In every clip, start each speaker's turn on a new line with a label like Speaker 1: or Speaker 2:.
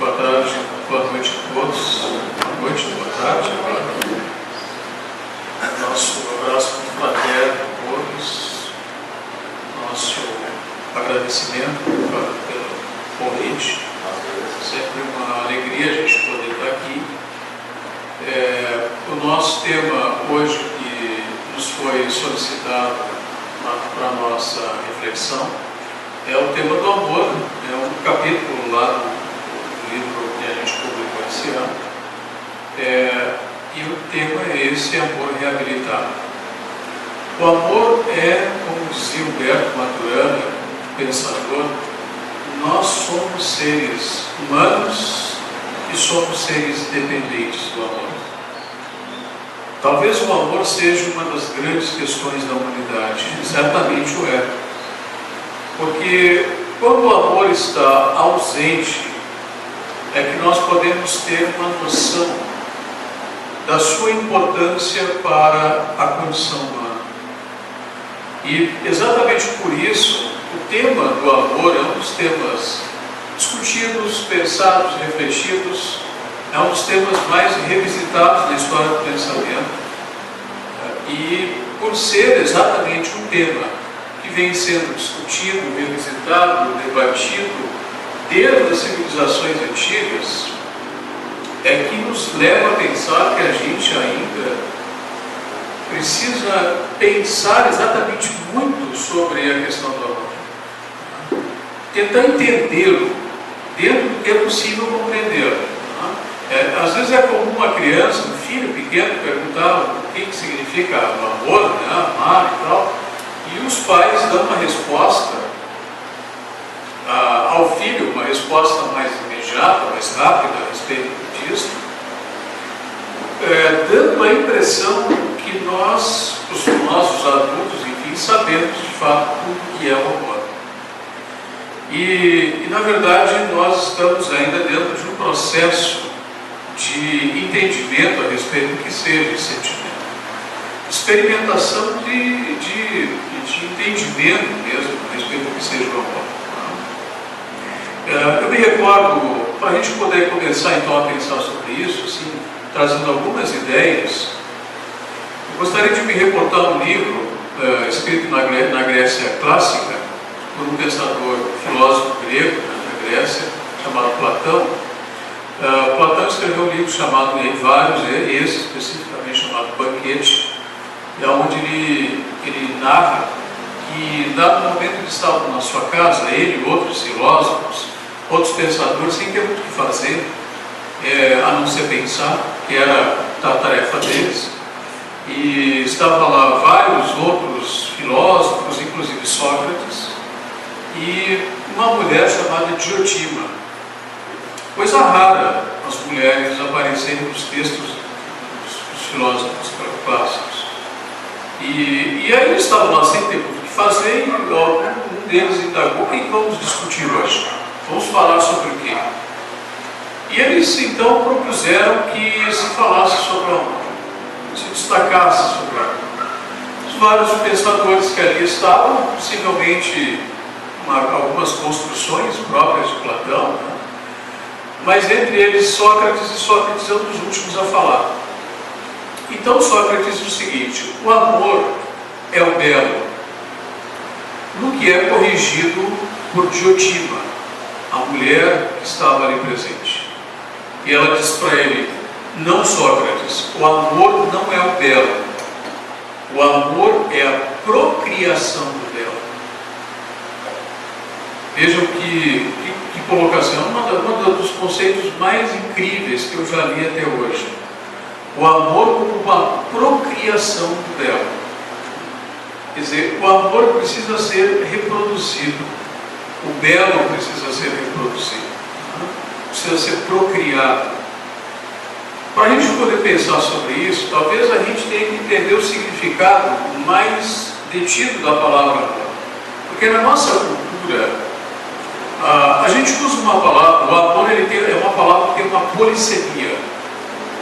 Speaker 1: Boa tarde, boa noite a todos. Boa noite, boa tarde. Nosso abraço muito fraterno a todos. Nosso agradecimento pelo convite. Sempre uma alegria a gente poder estar aqui. O nosso tema hoje, que nos foi solicitado para a nossa reflexão, é o tema do amor. É um capítulo lá do livro que a gente publicou esse ano. E o tema é esse: amor reabilitado. O amor é, como dizia Humberto Maturana, pensador, nós somos seres humanos e somos seres dependentes do amor. Talvez o amor seja uma das grandes questões da humanidade, certamente o é. Porque quando o amor está ausente, é que nós podemos ter uma noção da sua importância para a condição humana. E exatamente por isso, o tema do amor é um dos temas discutidos, pensados, refletidos, é um dos temas mais revisitados na história do pensamento. E por ser exatamente um tema que vem sendo discutido, revisitado, debatido desde as civilizações antigas, é que nos leva a pensar que a gente ainda precisa pensar exatamente muito sobre a questão do amor. Tentar entendê-lo dentro do que é possível compreendê-lo. Às vezes é comum uma criança, um filho pequeno, perguntar o que significa o amor, né? Amar e tal, e os pais dão uma resposta ao filho, uma resposta mais imediata, mais rápida a respeito disso, dando a impressão que nós, os adultos, enfim, sabemos de fato o que é o amor. E na verdade nós estamos ainda dentro de um processo de entendimento a respeito do que seja esse sentimento. Experimentação de entendimento mesmo a respeito do que seja o amor. Eu me recordo, para a gente poder começar então a pensar sobre isso, assim, trazendo algumas ideias, eu gostaria de me reportar um livro escrito na Grécia clássica, por um pensador, filósofo grego na Grécia, chamado Platão. Platão escreveu um livro chamado, vários, esse especificamente chamado Banquete, onde ele narra que, dado momento que estavam na sua casa, ele e outros filósofos, outros pensadores, sem ter muito o que fazer, a não ser pensar, que era a tarefa deles, e estavam lá vários outros filósofos, inclusive Sócrates, e uma mulher chamada Diotima. Coisa rara as mulheres aparecerem nos textos dos filósofos clássicos. E aí eles estavam lá sem ter muito o que fazer, e um deles indagou: o que vamos discutir hoje? Vamos falar sobre o quê? E eles então propuseram que se falasse sobre o amor, se destacasse sobre o amor. Os vários pensadores que ali estavam, possivelmente algumas construções próprias de Platão, né? Mas entre eles Sócrates, e Sócrates é um dos últimos a falar. Então Sócrates diz o seguinte: o amor é o belo, no que é corrigido por Diotima, a mulher que estava ali presente. E ela diz para ele: não, Sócrates, o amor não é o belo, o amor é a procriação do belo. Vejam que colocação, um dos conceitos mais incríveis que eu já li até hoje. O amor como uma procriação do belo. Quer dizer, o amor precisa ser reproduzido, o belo precisa ser reproduzido, precisa ser procriado. Para a gente poder pensar sobre isso, talvez a gente tenha que entender o significado mais detido da palavra amor. Porque na nossa cultura, a gente usa uma palavra, o amor é uma palavra que tem uma polissemia.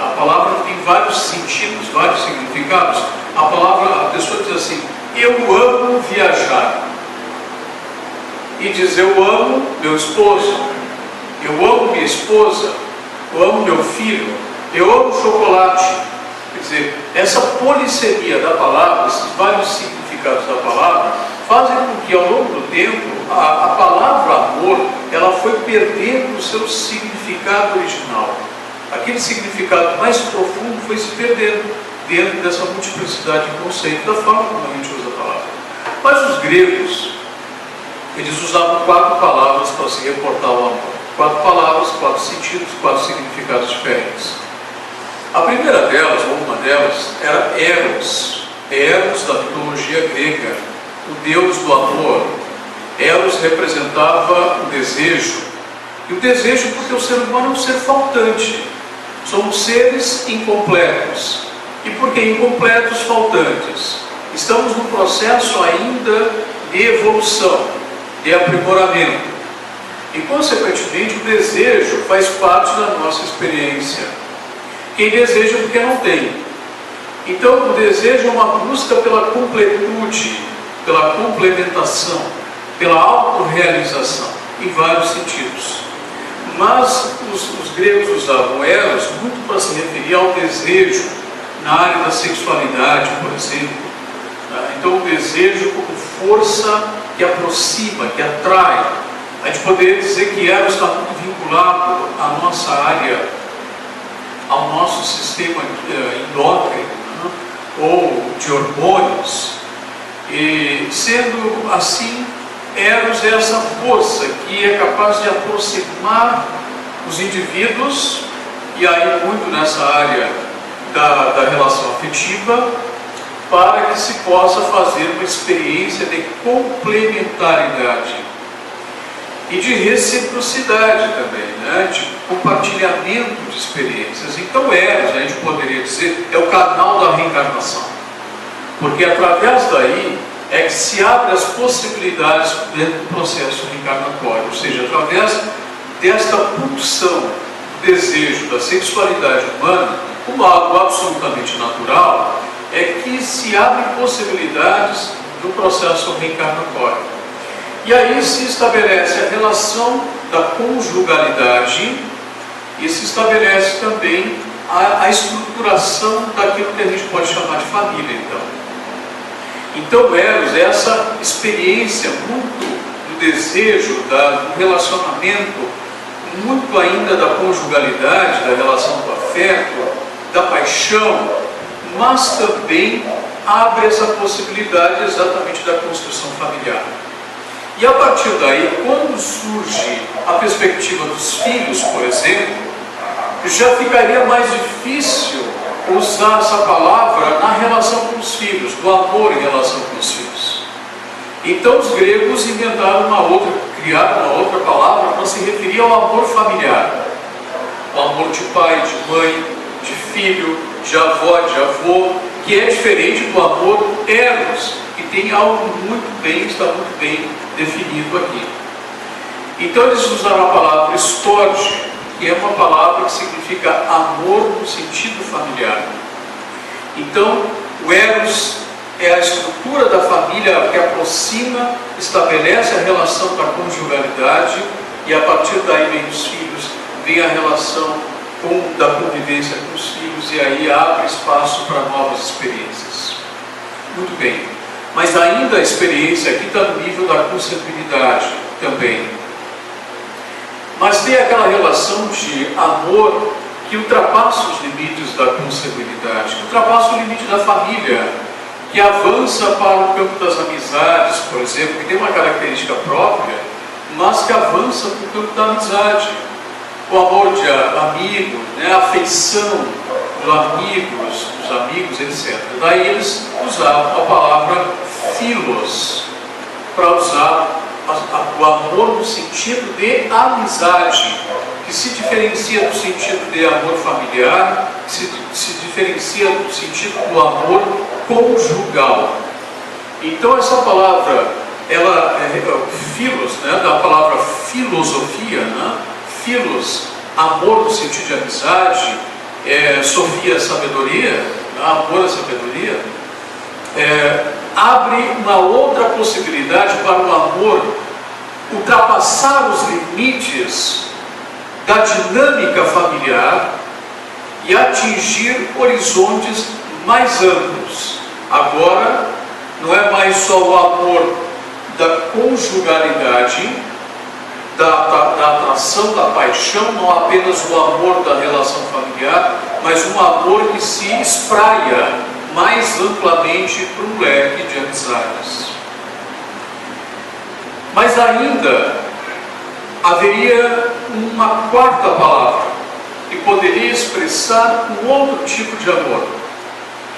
Speaker 1: A palavra tem vários sentidos, vários significados. A pessoa diz assim: eu amo viajar. E diz: eu amo meu esposo. eu amo minha esposa, eu amo meu filho, eu amo chocolate. Quer dizer, essa polissemia da palavra, esses vários significados da palavra, fazem com que ao longo do tempo a palavra amor, ela foi perdendo o seu significado original. Aquele significado mais profundo foi se perdendo dentro dessa multiplicidade de conceitos, da forma como a gente usa a palavra. Mas os gregos, eles usavam 4 palavras para se reportar ao amor. 4 palavras, 4 sentidos, 4 significados diferentes. A primeira delas, ou uma delas, era Eros. Eros da mitologia grega, o deus do amor. Eros representava o desejo. E o desejo porque o ser humano é um ser faltante. Somos seres incompletos. E porque incompletos, faltantes. Estamos num processo ainda de evolução, de aprimoramento. E, consequentemente, o desejo faz parte da nossa experiência. Quem deseja porque não tem. Então, o desejo é uma busca pela completude, pela complementação, pela autorrealização, em vários sentidos. Mas os gregos usavam Eros muito para se referir ao desejo na área da sexualidade, por exemplo. Então, o desejo como força que aproxima, que atrai. A gente poderia dizer que Eros está muito vinculado à nossa área, ao nosso sistema endócrino, né? Ou de hormônios. E sendo assim, Eros é essa força que é capaz de aproximar os indivíduos, e aí muito nessa área da relação afetiva, para que se possa fazer uma experiência de complementaridade e de reciprocidade também, né? De compartilhamento de experiências. Então Eros, a gente poderia dizer, é o canal da reencarnação, porque através daí é que se abre as possibilidades dentro do processo reencarnatório, ou seja, através desta pulsão do desejo da sexualidade humana, como algo absolutamente natural, é que se abrem possibilidades do processo reencarnatório. E aí se estabelece a relação da conjugalidade e se estabelece também a estruturação daquilo que a gente pode chamar de família, Então, Eros é essa experiência muito do desejo, do relacionamento, muito ainda da conjugalidade, da relação do afeto, da paixão, mas também abre essa possibilidade exatamente da construção familiar. E a partir daí, quando surge a perspectiva dos filhos, por exemplo, já ficaria mais difícil usar essa palavra na relação com os filhos, do amor em relação com os filhos. Então os gregos inventaram criaram uma outra palavra para se referir ao amor familiar. O amor de pai, de mãe, de filho, de avó, de avô, que é diferente do amor Eros, que tem algo está muito bem definido aqui. Então eles usaram a palavra storge, que é uma palavra que significa amor no sentido familiar. Então, o Eros é a estrutura da família que aproxima, estabelece a relação da conjugalidade, e a partir daí vem os filhos, vem a relação da convivência com os filhos, e aí abre espaço para novas experiências. Muito bem, mas ainda a experiência aqui está no nível da consanguinidade também. Mas tem aquela relação de amor que ultrapassa os limites da consanguinidade, que ultrapassa o limite da família, que avança para o campo das amizades, por exemplo, que tem uma característica própria, mas que avança para o campo da amizade. O amor de amigo, né, a afeição dos amigos, etc. Daí eles usavam a palavra filos, para usar o amor no sentido de amizade, que se diferencia do sentido de amor familiar, que se diferencia do sentido do amor conjugal. Então essa palavra, ela é filos, né, da palavra filosofia, né? Filos, amor no sentido de amizade, Sofia, sabedoria, amor é sabedoria, abre uma outra possibilidade para o amor ultrapassar os limites da dinâmica familiar e atingir horizontes mais amplos. Agora, não é mais só o amor da conjugalidade, da atração, da paixão, não apenas o amor da relação familiar, mas um amor que se espraia mais amplamente para um leque de amizades. Mas ainda haveria uma quarta palavra que poderia expressar um outro tipo de amor,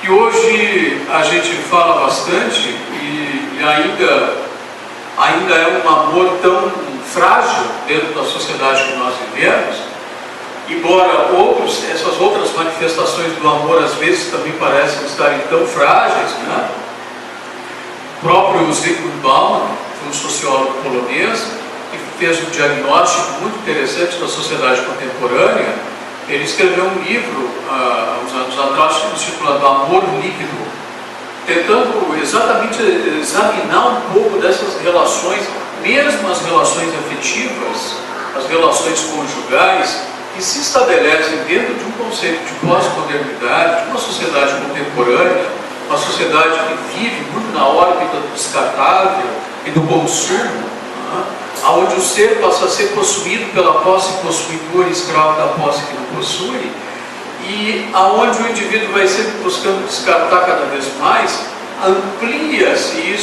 Speaker 1: que hoje a gente fala bastante e ainda é um amor tão frágil dentro da sociedade que nós vivemos, embora essas outras manifestações do amor às vezes também parecem estarem tão frágeis, né? O próprio Zygmunt Bauman, um sociólogo polonês, que fez um diagnóstico muito interessante da sociedade contemporânea. Ele escreveu um livro há uns anos atrás intitulado Amor Líquido, tentando exatamente examinar um pouco dessas relações, mesmo as relações afetivas, as relações conjugais, que se estabelecem dentro de um conceito de pós-modernidade, de uma sociedade contemporânea, uma sociedade que vive muito na órbita do descartável e do consumo, onde o ser passa a ser possuído pela posse possuidora e escravo da posse que não possui, e aonde o indivíduo vai sempre buscando descartar cada vez mais, amplia-se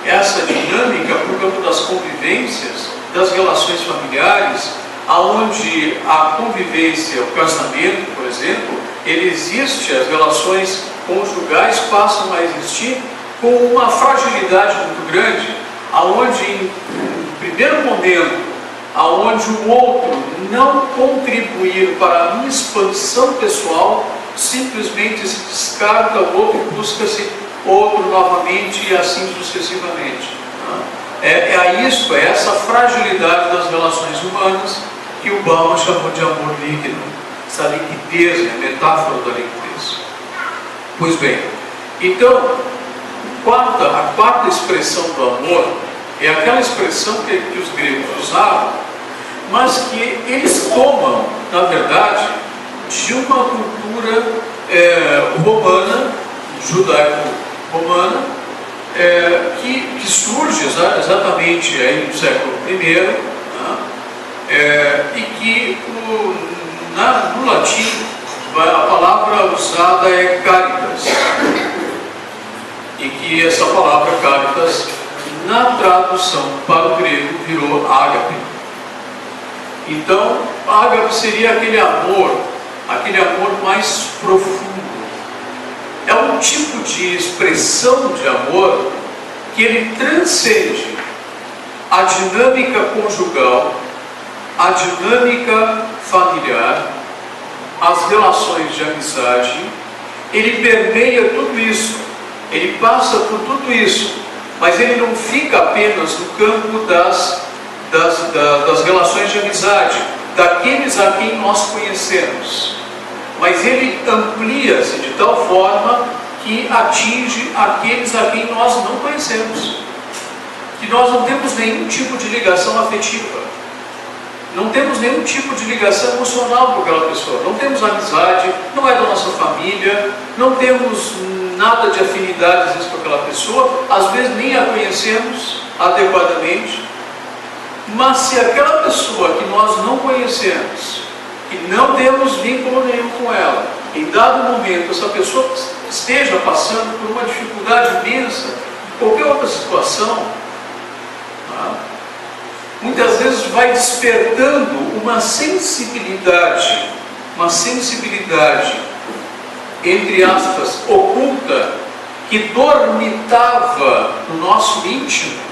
Speaker 1: essa dinâmica por campo das convivências, das relações familiares, aonde a convivência, o casamento, por exemplo, ele existe, as relações conjugais passam a existir com uma fragilidade muito grande, aonde em primeiro momento, aonde o outro não contribuir para a minha expansão pessoal, simplesmente se descarta o outro e busca-se outro novamente e assim sucessivamente. É essa fragilidade das relações humanas que o Bauman chamou de amor líquido, essa liquidez, a metáfora da liquidez. Pois bem, então, a quarta expressão do amor é aquela expressão que os gregos usavam, mas que eles tomam, na verdade, de uma cultura romana, judaico-romana, que surge exatamente aí no século I, e que no latim a palavra usada é caritas, e que essa palavra caritas, na tradução para o grego, virou ágape. Então, ágape seria aquele amor mais profundo. É um tipo de expressão de amor que ele transcende a dinâmica conjugal, a dinâmica familiar, as relações de amizade. Ele permeia tudo isso, ele passa por tudo isso, mas ele não fica apenas no campo das relações de amizade, daqueles a quem nós conhecemos, mas ele amplia-se de tal forma que atinge aqueles a quem nós não conhecemos, que nós não temos nenhum tipo de ligação afetiva, não temos nenhum tipo de ligação emocional com aquela pessoa, não temos amizade, não é da nossa família, não temos nada de afinidades com aquela pessoa, às vezes nem a conhecemos adequadamente, mas se aquela pessoa que nós não conhecemos, que não temos vínculo nenhum com ela, em dado momento essa pessoa esteja passando por uma dificuldade imensa, qualquer outra situação, muitas vezes vai despertando uma sensibilidade, entre aspas, oculta, que dormitava no nosso íntimo,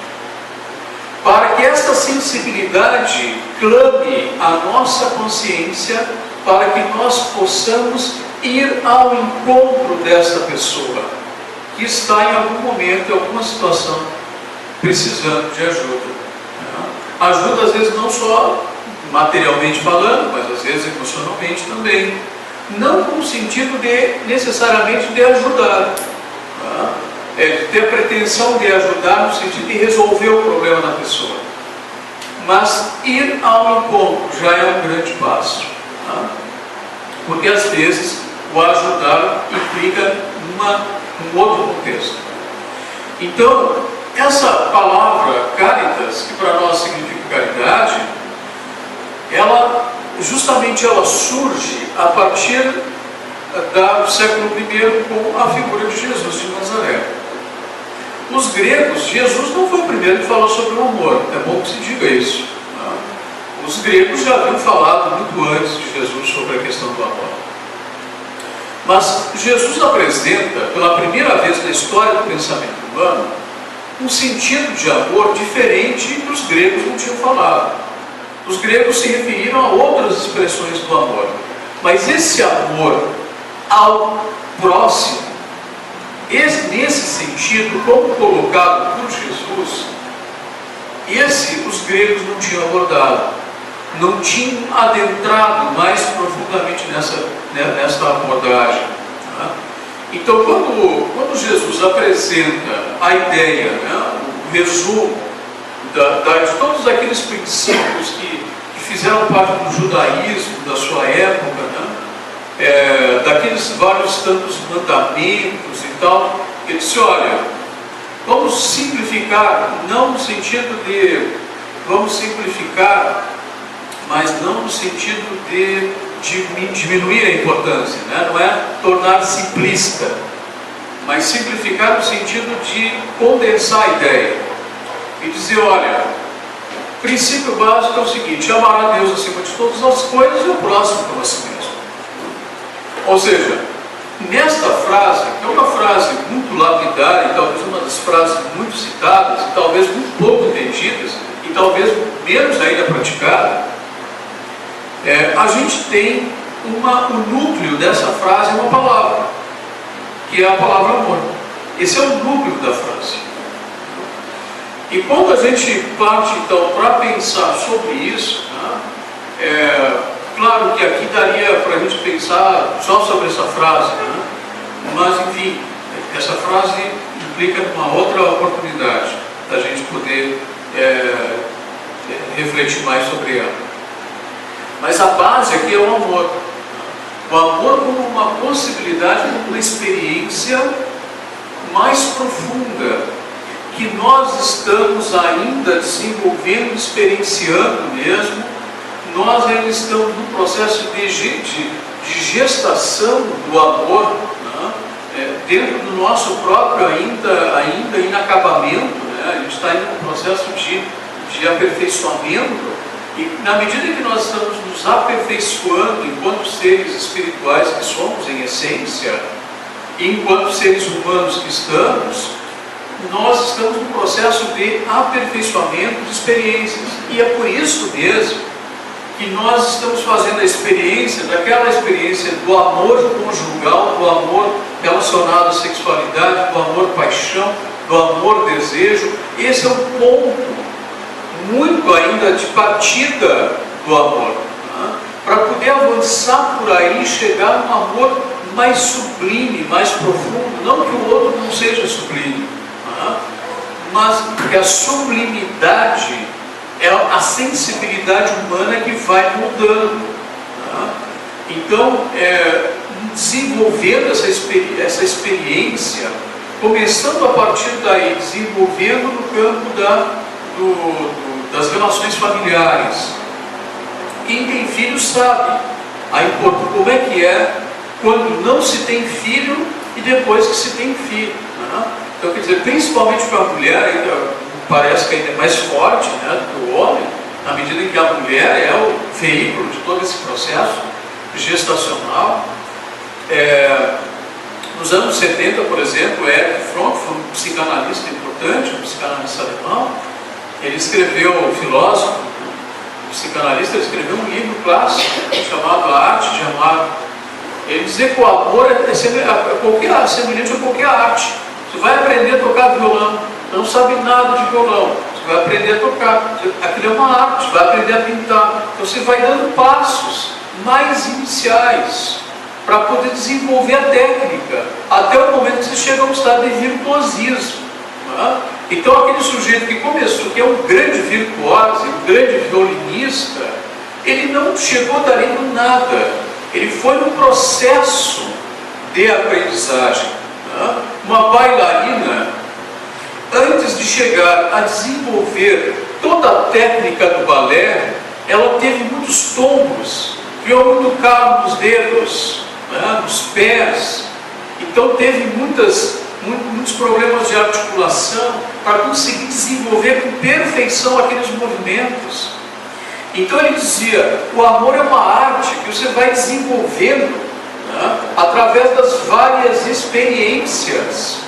Speaker 1: para que esta sensibilidade clame a nossa consciência, para que nós possamos ir ao encontro desta pessoa, que está em algum momento, em alguma situação, precisando de ajuda. Ajuda às vezes não só materialmente falando, mas às vezes emocionalmente também. Não com o sentido necessariamente de ajudar, de ter a pretensão de ajudar no sentido de resolver o problema da pessoa, mas ir ao encontro já é um grande passo, tá? Porque às vezes o ajudar implica um outro contexto. Então, essa palavra caritas, que para nós significa caridade, ela surge a partir do século I com a figura de Jesus de Nazaré. Os gregos, Jesus não foi o primeiro que falou sobre o amor, é bom que se diga isso, tá? Os gregos já haviam falado muito antes de Jesus sobre a questão do amor. Mas Jesus apresenta, pela primeira vez na história do pensamento humano, um sentido de amor diferente que os gregos não tinham falado. Os gregos se referiram a outras expressões do amor, mas esse amor ao próximo, nesse sentido, como colocado por Jesus, os gregos não tinham abordado, não tinham adentrado mais profundamente nessa abordagem, tá? Então, quando Jesus apresenta a ideia, né, o resumo de todos aqueles princípios que fizeram parte do judaísmo da sua época, né, daqueles vários tantos mandamentos e tal, ele disse: olha, vamos simplificar, não no sentido de vamos simplificar, mas não no sentido de diminuir a importância, né? Não é tornar simplista, mas simplificar no sentido de condensar a ideia e dizer: olha, o princípio básico é o seguinte: amar a Deus acima de todas as coisas e o próximo como a si mesmo. Ou seja, nesta frase, que é uma frase muito lapidária e talvez uma das frases muito citadas e talvez muito pouco entendidas e talvez menos ainda praticada, a gente tem o núcleo dessa frase é uma palavra, que é a palavra amor. Esse é o núcleo da frase. E quando a gente parte então para pensar sobre isso, né, claro que aqui daria para a gente pensar só sobre essa frase, né, mas enfim, essa frase implica uma outra oportunidade da gente poder refletir mais sobre ela. Mas a base aqui é o amor. O amor como uma possibilidade, como uma experiência mais profunda, que nós estamos ainda desenvolvendo, experienciando mesmo. Nós ainda estamos no processo de gestação do amor, né? Dentro do nosso próprio ainda inacabamento, né? A gente está ainda no processo de aperfeiçoamento. E na medida que nós estamos nos aperfeiçoando enquanto seres espirituais que somos em essência, e enquanto seres humanos que estamos, nós estamos no processo de aperfeiçoamento de experiências. E é por isso mesmo que nós estamos fazendo a experiência, daquela experiência do amor conjugal, do amor relacionado à sexualidade, do amor paixão, do amor desejo. Esse é um ponto muito ainda de partida do amor, né? Para poder avançar por aí e chegar num amor mais sublime, mais profundo. Não que o outro não seja sublime, né? Mas que a sublimidade é a sensibilidade humana que vai mudando, né? Então, desenvolvendo essa experiência, começando a partir daí, desenvolvendo no campo das relações familiares. Quem tem filho sabe como é que é quando não se tem filho e depois que se tem filho, né? Então, quer dizer, principalmente para a mulher, ainda parece que ainda é mais forte, né, do que o homem, na medida em que a mulher é o veículo de todo esse processo gestacional. Nos anos 70, por exemplo, Erich Fromm foi um psicanalista importante, um psicanalista alemão. Ele escreveu, um filósofo, um psicanalista, ele escreveu um livro clássico chamado A Arte de Amar. Ele dizia que o amor é semelhante a qualquer arte. Você vai aprender a tocar violão, não sabe nada de violão, você vai aprender a tocar, aquilo é uma arte, você vai aprender a pintar. Então você vai dando passos mais iniciais para poder desenvolver a técnica, até o momento que você chega a um estado de virtuosismo, né? Então aquele sujeito que começou, que é um grande virtuoso, um grande violinista, ele não chegou dali do nada, ele foi no processo de aprendizagem. Né? Uma bailarina, antes de chegar a desenvolver toda a técnica do balé, ela teve muitos tombos, criou muito calo nos dedos, né, nos pés, então teve muitos problemas de articulação para conseguir desenvolver com perfeição aqueles movimentos. Então ele dizia, o amor é uma arte que você vai desenvolvendo, né, através das várias experiências,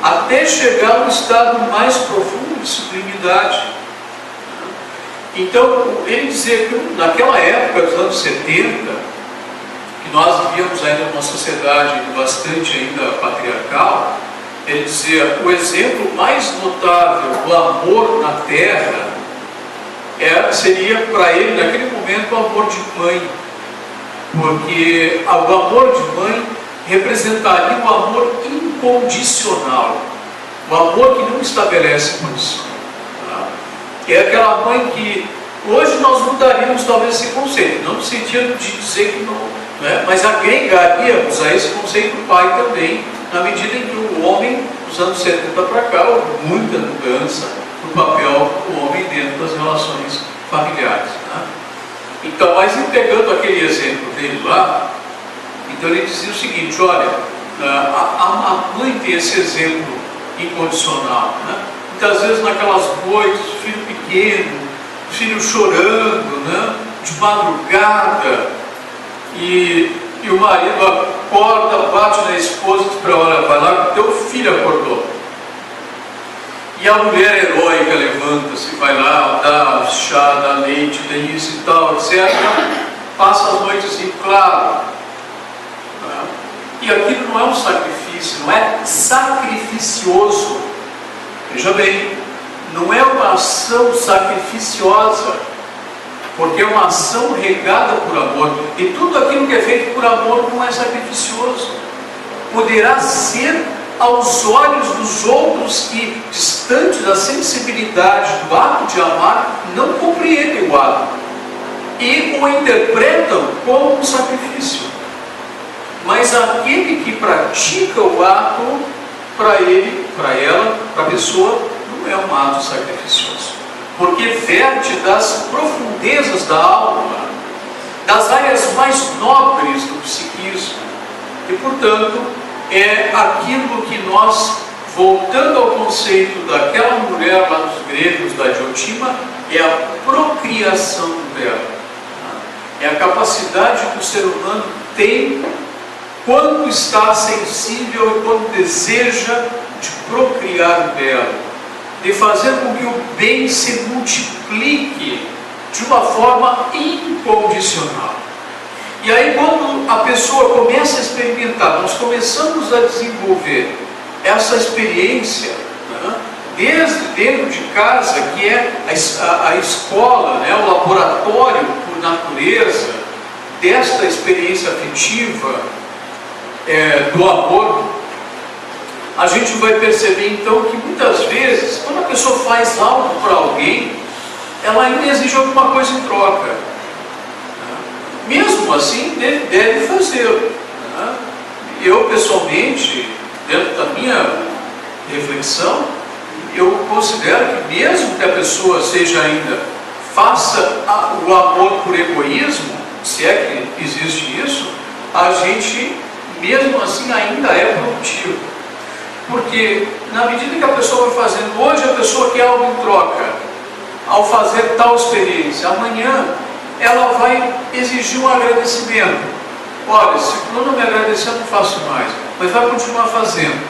Speaker 1: até chegar a um estado mais profundo de sublimidade. Então, ele dizia que naquela época, dos anos 70, que nós vivíamos ainda numa sociedade bastante ainda patriarcal, ele dizia, o exemplo mais notável do amor na Terra seria para ele, naquele momento, o amor de mãe. Porque o amor de mãe representaria um amor incondicional, o amor que não estabelece condição. É aquela mãe que hoje nós mudaríamos talvez esse conceito, não no sentido de dizer que não, né? Mas agregaríamos a esse conceito do pai também, na medida em que o homem, dos anos 70 para cá, houve muita mudança no papel do homem dentro das relações familiares. Né? Então, mas pegando aquele exemplo dele lá, então ele dizia o seguinte, olha, a mãe tem esse exemplo incondicional, né? Muitas vezes naquelas noites, o filho pequeno, o filho chorando, né, de madrugada, e o marido acorda, bate na esposa e diz para ela, olha, vai lá que teu filho acordou. E a mulher heróica levanta-se, vai lá, dá chá, dá leite, dá isso e tal, etc. Passa as noites em claro. Né? E aquilo não é um sacrifício, não é sacrificioso. Veja bem, não é uma ação sacrificiosa, porque é uma ação regada por amor, e tudo aquilo que é feito por amor não é sacrificioso. Poderá ser aos olhos dos outros que, distantes da sensibilidade do ato de amar, não compreendem o ato e o interpretam como um sacrifício. Mas aquele que pratica o ato, para ele, para ela, para a pessoa, não é um ato sacrificioso, porque verte das profundezas da alma, das áreas mais nobres do psiquismo, e portanto é aquilo que nós, voltando ao conceito daquela mulher lá dos gregos, da Diotima, é a procriação dela, é a capacidade que o ser humano tem quando está sensível e quando deseja de procriar o belo, de fazer com que o bem se multiplique de uma forma incondicional. E aí quando a pessoa começa a experimentar, nós começamos a desenvolver essa experiência, né, desde dentro de casa, que é a escola, né, o laboratório por natureza, desta experiência afetiva, do amor, a gente vai perceber então que muitas vezes, quando a pessoa faz algo para alguém, ela ainda exige alguma coisa em troca. Mesmo assim, deve fazê-lo. Eu, pessoalmente, dentro da minha reflexão, eu considero que mesmo que a pessoa seja ainda, faça o amor por egoísmo, se é que existe isso, a gente, mesmo assim, ainda é produtivo. Porque, na medida que a pessoa vai fazendo, hoje a pessoa quer algo em troca, ao fazer tal experiência, amanhã ela vai exigir um agradecimento. Olha, se não me agradecer, eu não faço mais, mas vai continuar fazendo.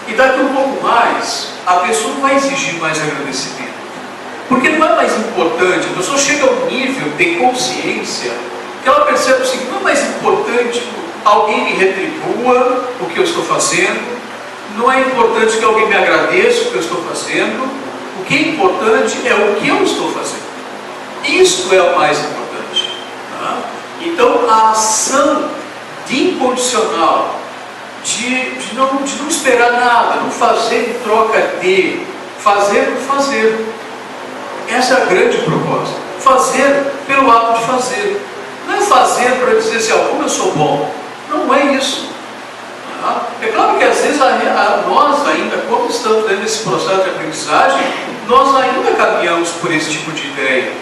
Speaker 1: E daqui um pouco mais, a pessoa não vai exigir mais agradecimento. Porque não é mais importante, a pessoa chega a um nível de consciência que ela percebe o seguinte: não é mais importante alguém me retribua o que eu estou fazendo, não é importante que alguém me agradeça o que eu estou fazendo, o que é importante é o que eu estou fazendo. Isto é o mais importante. Tá? Então, a ação de incondicional, de não esperar nada, não fazer em troca de, Fazer por fazer. Essa é a grande proposta. Fazer pelo ato de fazer. Não é fazer para dizer assim, como eu sou bom. Não é isso. É claro que às vezes nós ainda, como estamos dentro desse processo de aprendizagem, nós ainda caminhamos por esse tipo de ideia.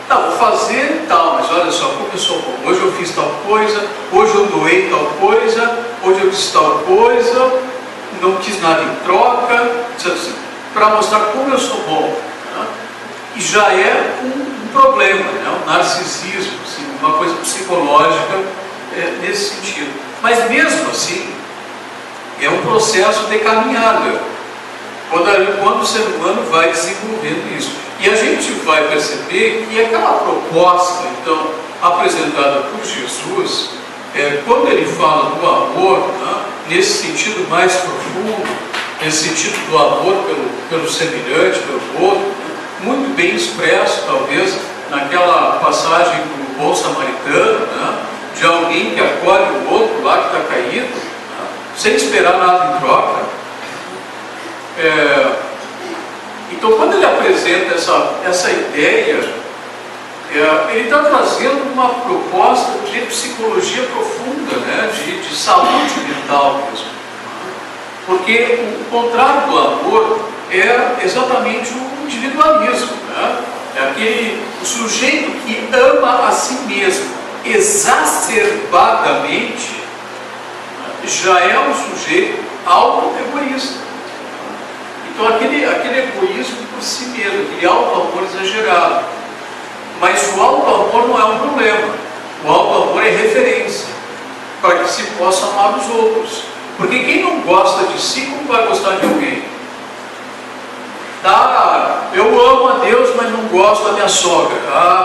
Speaker 1: Não, vou fazer e tal, mas olha só, como eu sou bom. Hoje eu fiz tal coisa, hoje eu doei tal coisa, hoje eu fiz tal coisa, não quis nada em troca, para mostrar como eu sou bom. E já é um problema, um narcisismo, assim, uma coisa psicológica nesse sentido. Mas mesmo assim, é um processo de caminhada, quando o ser humano vai desenvolvendo isso. E a gente vai perceber que aquela proposta, então, apresentada por Jesus, quando ele fala do amor, nesse sentido mais profundo, nesse sentido do amor pelo semelhante, pelo outro, muito bem expresso, talvez, naquela passagem do bom samaritano, de alguém que acolhe o outro lá que está caído, sem esperar nada em troca. Então, quando ele apresenta essa ideia, ele está trazendo uma proposta de psicologia profunda, de saúde mental mesmo. Porque o contrário do amor é exatamente o individualismo. É o sujeito que ama a si mesmo exacerbadamente, já é um sujeito auto-egoísta. Então aquele egoísmo por si mesmo, aquele auto-amor exagerado. Mas o auto-amor não é um problema. O auto-amor é referência para que se possa amar os outros. Porque quem não gosta de si, como vai gostar de alguém? Eu amo a Deus, mas não gosto da minha sogra.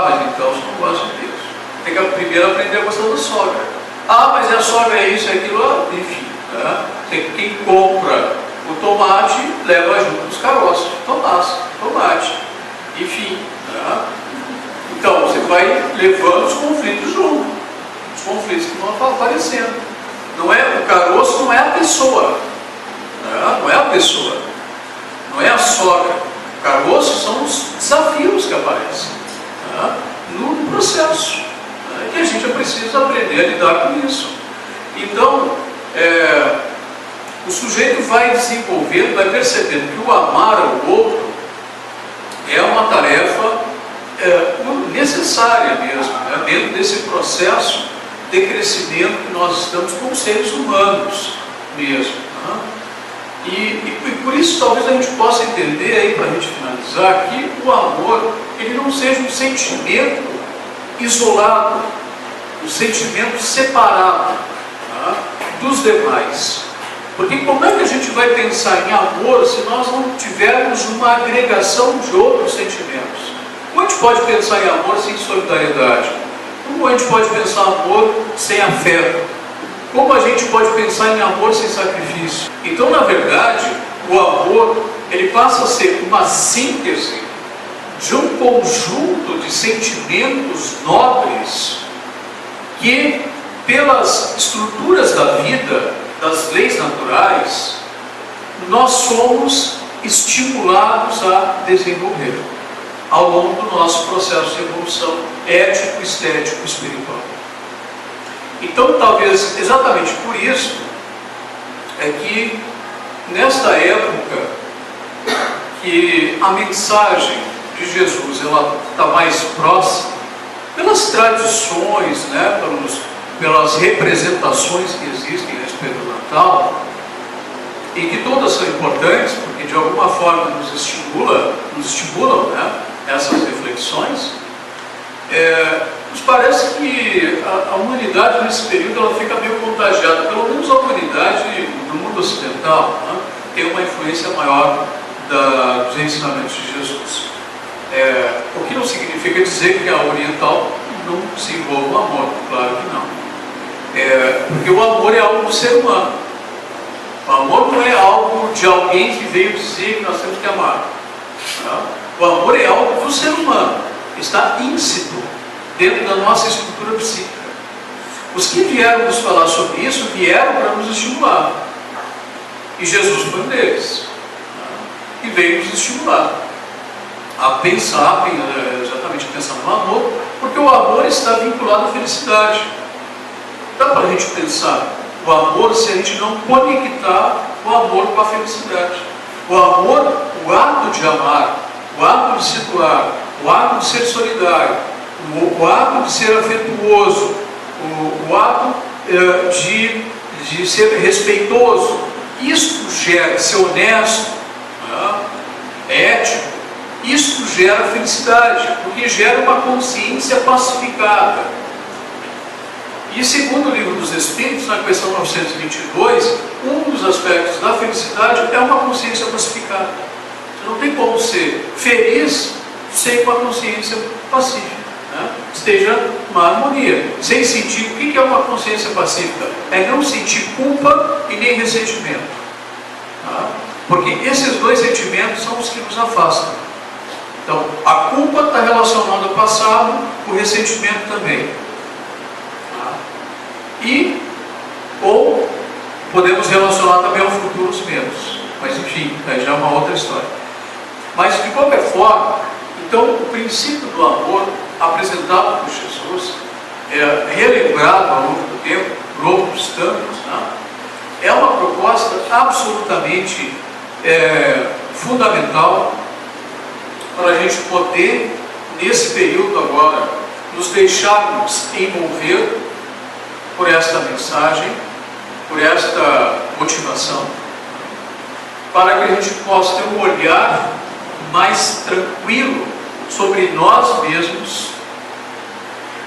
Speaker 1: Mas então você não gosta de Deus. Tem que primeiro aprender a gostar da sogra. Mas a sogra é isso, é aquilo, enfim. Quem compra o tomate leva junto os caroços de tomate. Enfim. Então você vai levando os conflitos junto. Os conflitos que vão aparecendo. O caroço não é a pessoa. Não é a pessoa. Não é a sogra. O caroço são os desafios que aparecem no processo. Que a gente precisa aprender a lidar com isso. Então, o sujeito vai desenvolvendo, vai percebendo que o amar ao outro é uma tarefa necessária mesmo, dentro desse processo de crescimento que nós estamos como seres humanos mesmo. E por isso talvez a gente possa entender aí, para a gente finalizar, que o amor ele não seja um sentimento isolado, um sentimento separado dos demais. Porque como é que a gente vai pensar em amor se nós não tivermos uma agregação de outros sentimentos? Como a gente pode pensar em amor sem solidariedade? Como a gente pode pensar em amor sem afeto? Como a gente pode pensar em amor sem sacrifício? Então, na verdade, o amor ele passa a ser uma síntese de um conjunto de sentimentos nobres que, pelas estruturas da vida, das leis naturais, nós somos estimulados a desenvolver ao longo do nosso processo de evolução ético, estético, espiritual. Então, talvez exatamente por isso é que nesta época que a mensagem de Jesus ela está mais próxima, pelas tradições, pelas representações que existem a respeito do Natal, e que todas são importantes, porque de alguma forma nos estimulam essas reflexões, nos parece que a humanidade nesse período ela fica meio contagiada, pelo menos a humanidade do mundo ocidental tem uma influência maior dos ensinamentos de Jesus. O que não significa dizer que a oriental não se envolve no amor, claro que não. Porque o amor é algo do ser humano. O amor não é algo de alguém que veio dizer que nós temos que amar. O amor é algo do ser humano, está íncito dentro da nossa estrutura psíquica. Os que vieram nos falar sobre isso vieram para nos estimular, e Jesus foi um deles. e veio nos estimular a pensar, exatamente pensar no amor, porque o amor está vinculado à felicidade. Dá para a gente pensar o amor se a gente não conectar o amor com a felicidade. O amor, o ato de amar, o ato de se doar, o ato de ser solidário, o ato de ser afetuoso, o ato de ser respeitoso, isto gera, ser honesto, né, ético, isto gera felicidade, porque gera uma consciência pacificada. E segundo o Livro dos Espíritos, na questão 922, um dos aspectos da felicidade é uma consciência pacificada. Você não tem como ser feliz sem uma consciência pacífica, né? Esteja uma harmonia, sem sentir. O que é uma consciência pacífica? É não sentir culpa e nem ressentimento, tá? Porque esses dois sentimentos são os que nos afastam. Então, a culpa está relacionada ao passado, o ressentimento também. Ou podemos relacionar também ao futuro os medos. Mas enfim, aí já é uma outra história. Mas de qualquer forma, então o princípio do amor apresentado por Jesus, relembrado ao longo do tempo, por outros tantos, né, é uma proposta absolutamente fundamental para a gente poder, nesse período agora, nos deixarmos envolver por esta mensagem, por esta motivação, para que a gente possa ter um olhar mais tranquilo sobre nós mesmos,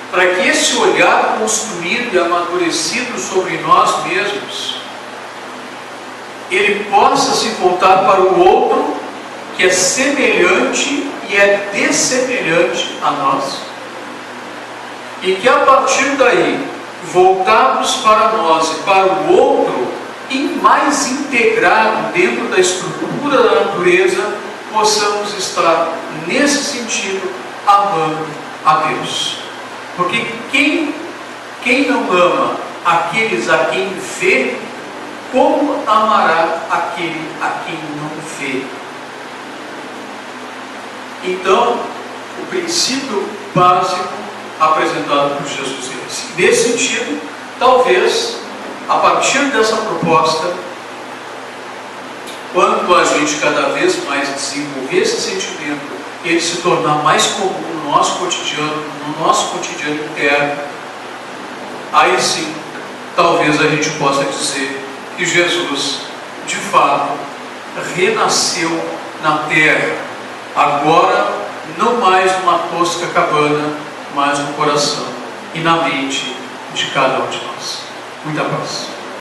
Speaker 1: para que esse olhar construído e amadurecido sobre nós mesmos, ele possa se voltar para o outro, que é semelhante e é dessemelhante a nós, e que a partir daí, voltados para nós e para o outro, e mais integrado dentro da estrutura da natureza, possamos estar, nesse sentido, amando a Deus. Porque quem não ama aqueles a quem vê, como amará aquele a quem não vê? Então, o princípio básico apresentado por Jesus é esse. Nesse sentido, talvez, a partir dessa proposta, quando a gente cada vez mais desenvolver esse sentimento, ele se tornar mais comum no nosso cotidiano interno, aí sim, talvez a gente possa dizer que Jesus, de fato, renasceu na terra, agora não mais numa tosca cabana, mas no coração e na mente de cada um de nós. Muita paz.